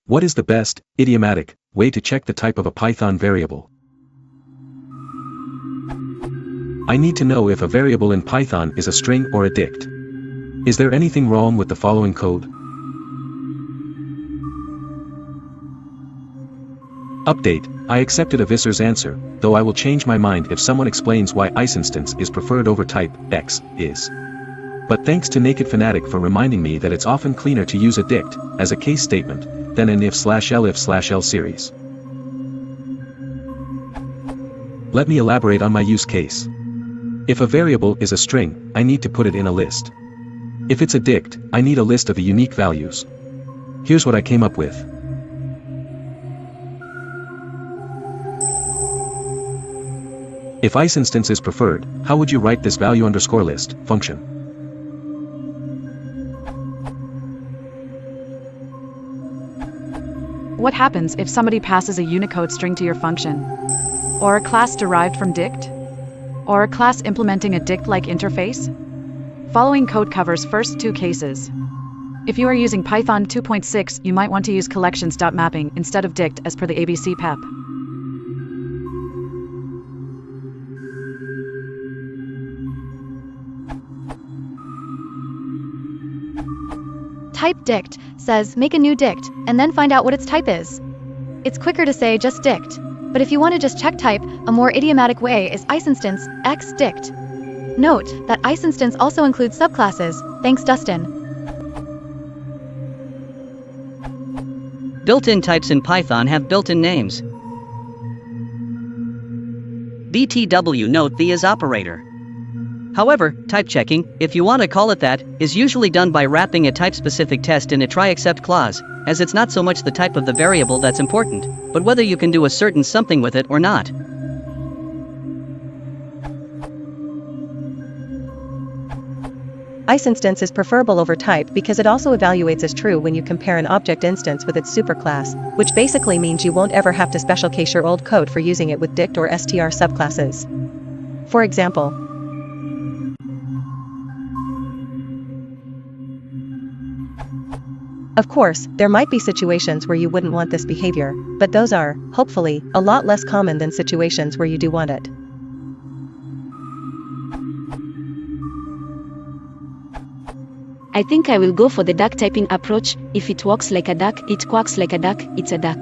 What is the best, idiomatic, way to check the type of a Python variable? I need to know if a variable in Python is a string or a dict. Is there anything wrong with the following code? Update, I accepted a visor's answer, though I will change my mind if someone explains why isInstance is preferred over type X is. But thanks to Naked Fanatic for reminding me that it's often cleaner to use a dict, as a case statement, than an if/l series. Let me elaborate on my use case. If a variable is a string, I need to put it in a list. If it's a dict, I need a list of the unique values. Here's what I came up with. If isInstance is preferred, how would you write this value_list function? What happens if somebody passes a Unicode string to your function? Or a class derived from dict? Or a class implementing a dict-like interface? Following code covers first two cases. If you are using Python 2.6, you might want to use collections.mapping instead of dict as per the ABC PEP. Type dict says make a new dict, and then find out what its type is. It's quicker to say just dict, but if you want to just check type, a more idiomatic way is isInstance x dict. Note that isInstance also includes subclasses. Thanks, Dustin. Built-in types in Python have built-in names. BTW note the is operator. However, type checking, if you want to call it that, is usually done by wrapping a type-specific test in a try-except clause, as it's not so much the type of the variable that's important, but whether you can do a certain something with it or not. isInstance is preferable over type because it also evaluates as true when you compare an object instance with its superclass, which basically means you won't ever have to special case your old code for using it with dict or str subclasses. For example, of course, there might be situations where you wouldn't want this behavior, but those are, hopefully, a lot less common than situations where you do want it. I think I will go for the duck typing approach. If it walks like a duck, it quacks like a duck, it's a duck.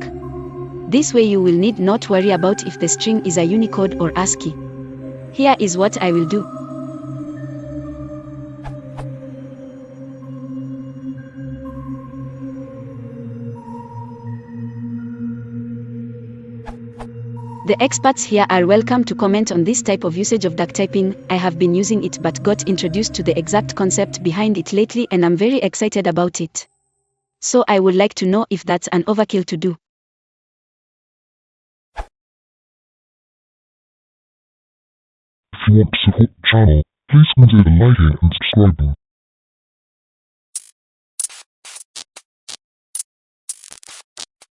This way you will need not worry about if the string is a Unicode or ASCII. Here is what I will do. The experts here are welcome to comment on this type of usage of duck typing. I have been using it but got introduced to the exact concept behind it lately and I'm very excited about it. So I would like to know if that's an overkill to do. If you want to support the channel, please consider liking and subscribing.